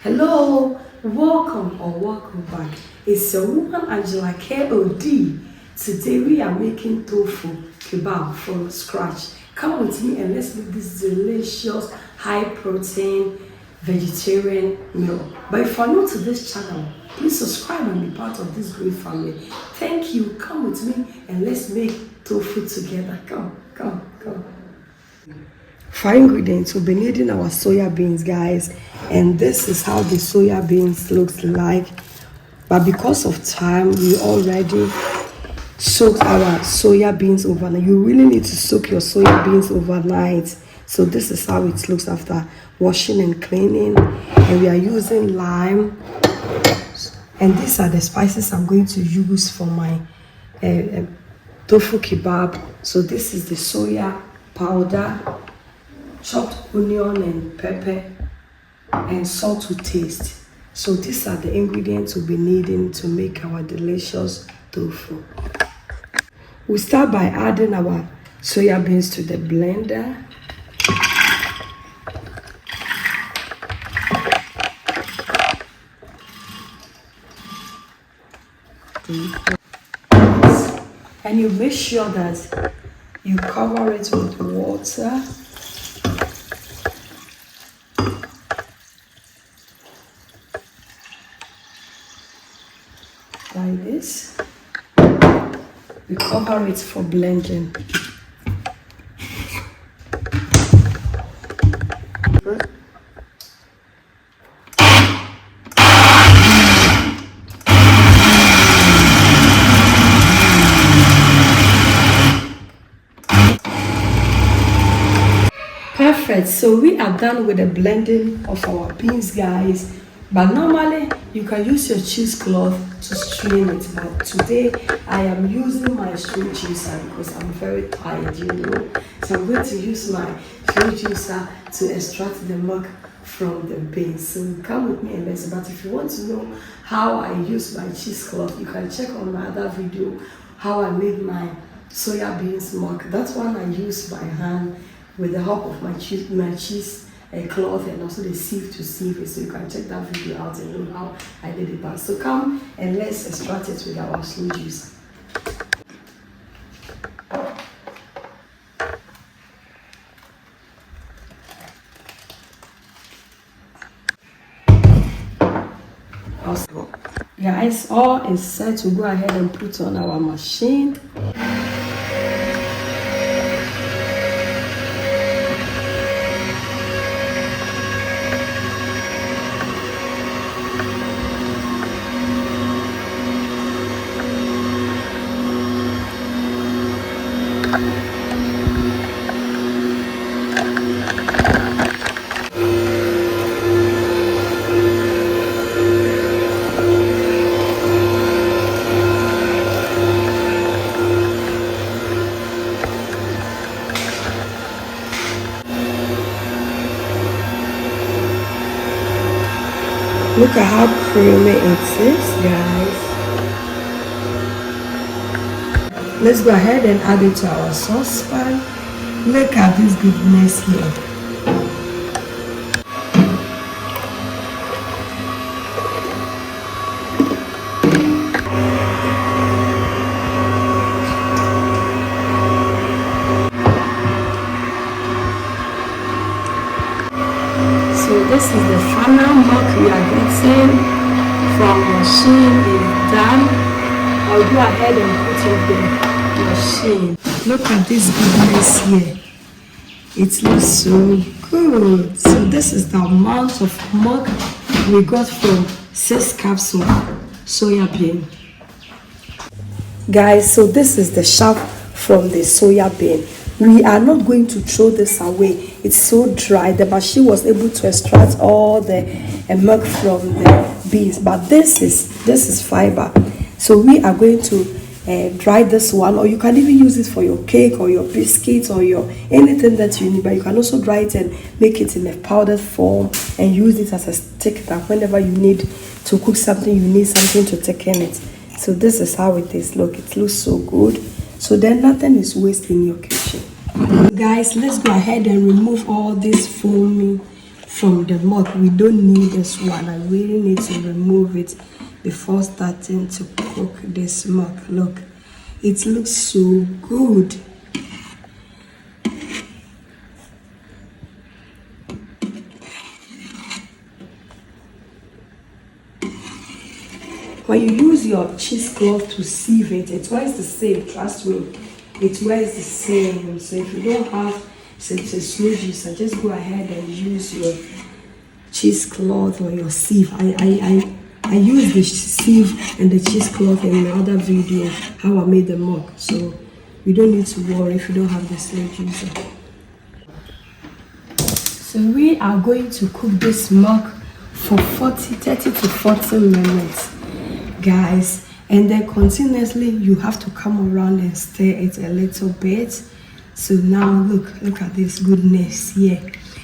Hello, welcome back. It's your woman Angela KOD. Today we are making tofu kebab from scratch. Come with me and let's make this delicious, high protein vegetarian meal. But if you're new to this channel, please subscribe and be part of this great family. Thank you. Come with me and let's make tofu together. Come. For ingredients, we'll be needing our soya beans, guys, and this is how the soya beans looks like. But because of time, we already soaked our soya beans overnight. You really need to soak your soya beans overnight. So this is how it looks after washing and cleaning. And we are using lime, and these are the spices I'm going to use for my tofu kebab. So this is the soya powder, chopped onion and pepper, and salt to taste. So these are the ingredients we'll be needing to make our delicious tofu. We start by adding our soya beans to the blender. And you make sure that you cover it with water. Like this. We cover it for blending. Perfect. So we are done with the blending of our beans, guys. But normally you can use your cheesecloth to strain it. But today I am using my fruit juicer because I'm very tired, you know. So I'm going to use my fruit juicer to extract the milk from the beans. So come with me and listen. But if you want to know how I use my cheesecloth, you can check on my other video how I made my soya beans milk. That one I use by hand with the help of my cheese cloth and also the sieve to sieve it, so you can check that video out and know how I did it. So come and let's extract it with our slow juice. Guys, all is set to go ahead and put on our machine. Look at how creamy it is, guys. Let's go ahead and add it to our saucepan. Look at this goodness here. So this is the final milk we are getting from machine. Is done. I'll go ahead and put in the machine. Look at this goodness here. It looks so good. So this is the amount of milk we got from 6 cups of soya bean. Guys, so this is the shaft from the soya bean. We are not going to throw this away. It's so dry. The machine was able to extract all the milk from the beans, but this is fiber. So we are going to dry this one, or you can even use it for your cake or your biscuits or your anything that you need. But you can also dry it and make it in a powdered form and use it as a stick that whenever you need to cook something, you need something to thicken it. So this is how it is. Look, it looks so good. So then nothing is wasted in your kitchen. Guys, let's go ahead and remove all this foamy from the milk. We don't need this one. I really need to remove it before starting to cook this milk. Look, it looks so good. When you use your cheesecloth to sieve it, it works the same, trust me. It works the same. So if you don't have such a slow juicer, just go ahead and use your cheesecloth or your sieve. I use the sieve and the cheesecloth in my other video, how I made the milk. So you don't need to worry if you don't have the slow juicer. So we are going to cook this milk for 30 to 40 minutes. Guys, and then continuously you have to come around and stir it a little bit. So now look at this goodness here.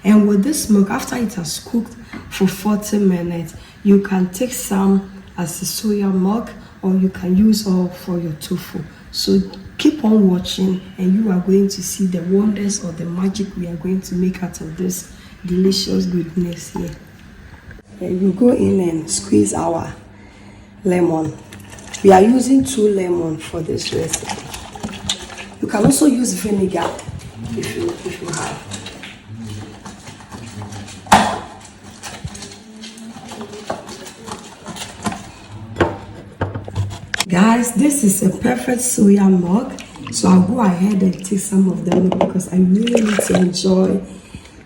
And with this milk, after it has cooked for 40 minutes, you can take some as a soya milk, or you can use all for your tofu. So keep on watching and you are going to see the wonders or the magic we are going to make out of this delicious goodness here. And you go in and squeeze our lemon. We are using 2 lemons for this recipe. You can also use vinegar if you have. Guys, this is a perfect soya milk. So I'll go ahead and take some of the milk because I really need to enjoy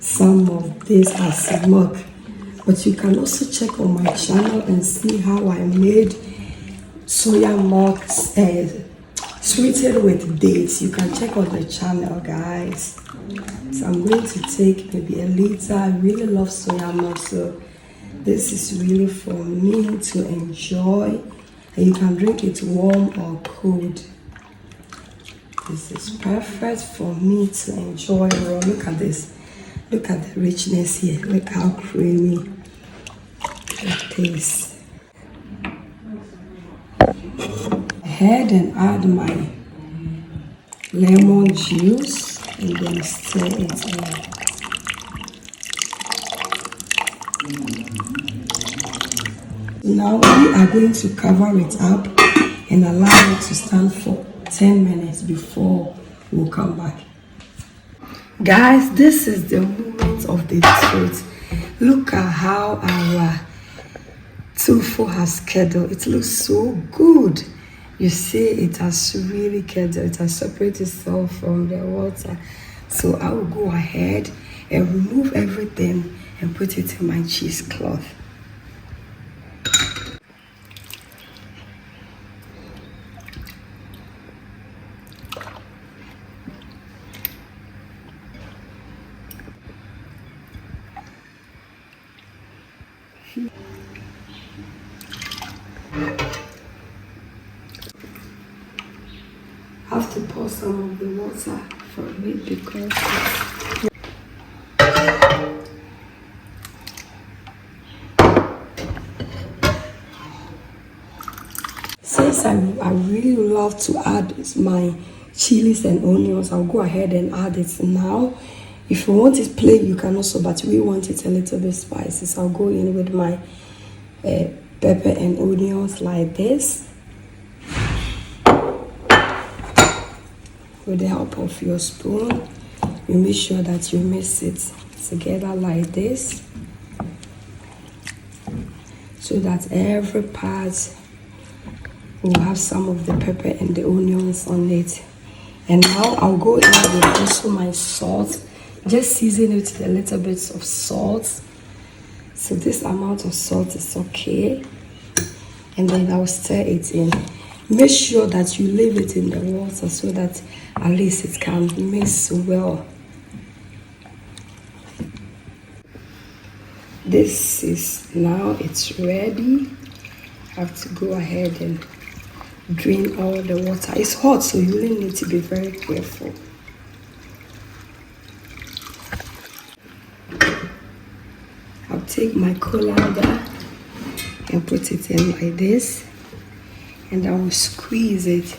some of this as milk. But you can also check on my channel and see how I made soya milk sweetened with dates. You can check on the channel, guys. So I'm going to take maybe a liter. I really love soya milk, so this is really for me to enjoy. And you can drink it warm or cold. This is perfect for me to enjoy raw. Look at this. Look at the richness here. Look how creamy it tastes. Ahead and add my lemon juice and then stir it in. Now we are going to cover it up and allow it to stand for 10 minutes before we'll come back. Guys, this is the moment of the truth. Look at how our tofu has curdled. It looks so good. You see, it has really curdled. It has separated itself from the water. So I will go ahead and remove everything and put it in my cheesecloth. I have to pour some of the water for it because since I really love to add my chilies and onions, I'll go ahead and add it now. If you want it plain, you can also, but we want it a little bit spicy. So I'll go in with my pepper and onions like this. With the help of your spoon, you make sure that you mix it together like this, so that every part will have some of the pepper and the onions on it. And now I'll go in with also my salt. Just season it with a little bit of salt. So this amount of salt is okay. And then I'll stir it in. Make sure that you leave it in the water so that at least it can mix well. This is now it's ready. I have to go ahead and drain all the water. It's hot, so you really need to be very careful. I'll take my colander and put it in like this, and I will squeeze it.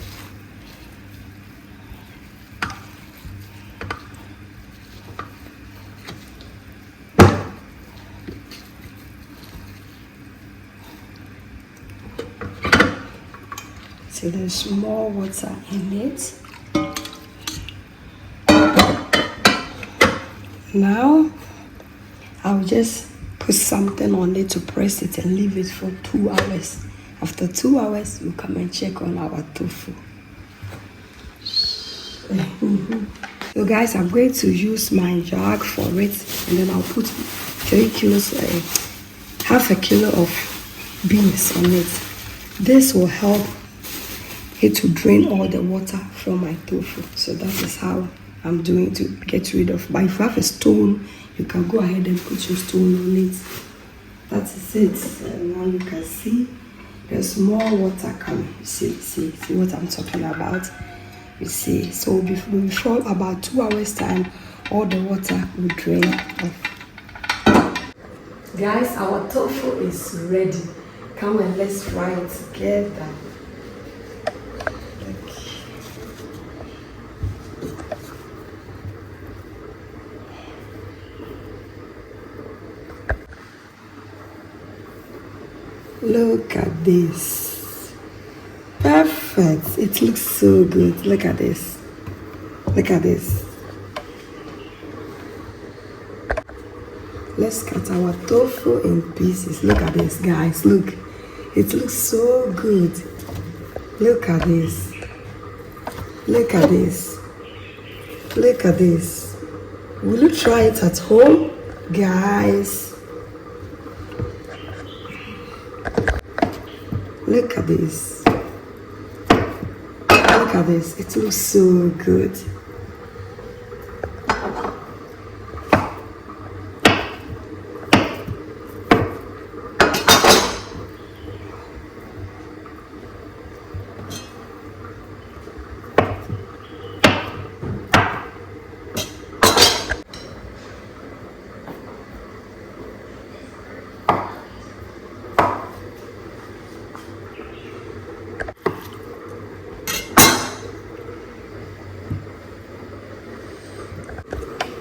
till there's more water in it. Now I'll just put something on it to press it and leave it for 2 hours. After 2 hours, we'll come and check on our tofu. So guys, I'm going to use my jug for it, and then I'll put 3 kilos, half a kilo of beans on it. This will help it to drain all the water from my tofu. So that is how I'm doing to get rid of. But if you have a stone, you can go ahead and put your stone on it. That is it. And now you can see there's more water coming. See what I'm talking about. You see, so before about 2 hours time, all the water will drain off. Guys, our tofu is ready. Come and let's fry it together. Look at this. Perfect. It looks so good. Look at this. Look at this. Let's cut our tofu in pieces. Look at this, guys. Look. It looks so good. Look at this. Look at this. Look at this. Will you try it at home, guys? Look at this. Look at this. It looks so good.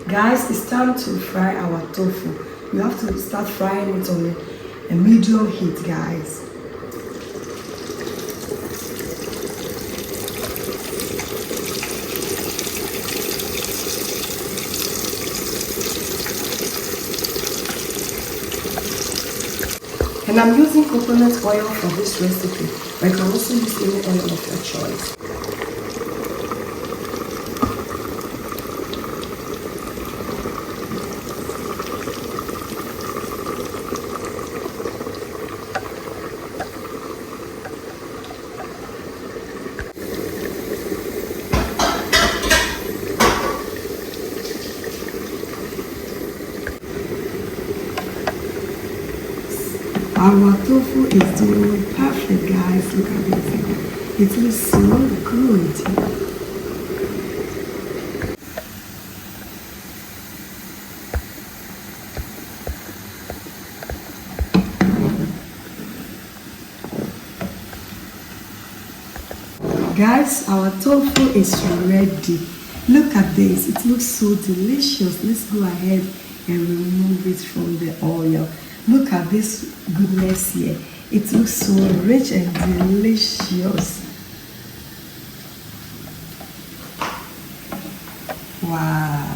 Guys, it's time to fry our tofu. You have to start frying it on a medium heat, guys. And I'm using coconut oil for this recipe, but you can also use any oil of your choice. Our tofu is doing perfect, guys. Look at this. It looks so good. Guys, our tofu is ready. Look at this. It looks so delicious. Let's go ahead and remove it from the oil. Look at this goodness here. It looks so rich and delicious. Wow.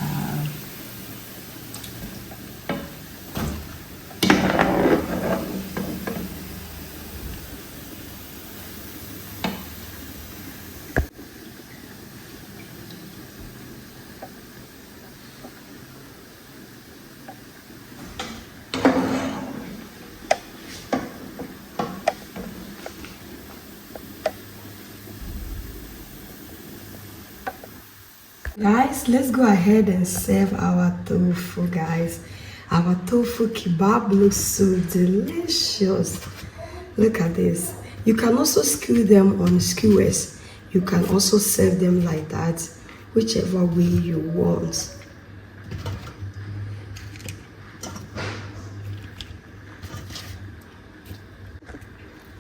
Guys, let's go ahead and serve our tofu, guys. Our tofu kebab looks so delicious. Look at this. You can also skew them on skewers. You can also serve them like that, whichever way you want.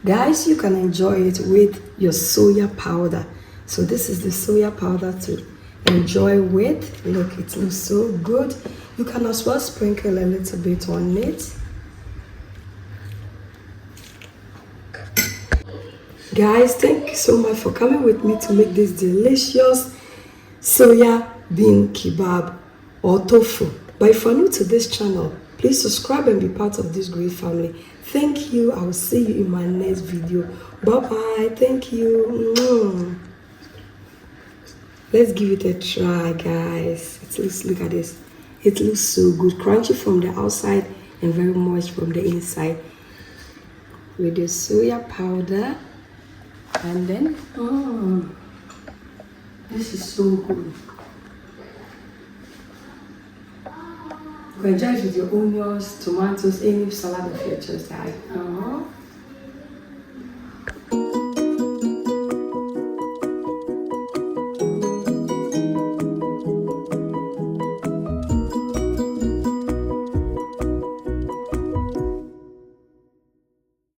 Guys, you can enjoy it with your soya powder. So this is the soya powder to enjoy with. Look, it looks so good. You can as well sprinkle a little bit on it. Guys, thank you so much for coming with me to make this delicious soya bean kebab or tofu. But if you're new to this channel, please subscribe and be part of this great family. Thank you. I will see you in my next video. Bye bye. Thank you. Let's give it a try, guys. Look at this. It looks so good, crunchy from the outside and very moist from the inside. With the soya powder, and then this is so good. You can enjoy it with your onions, tomatoes, any salad of your choice, guys.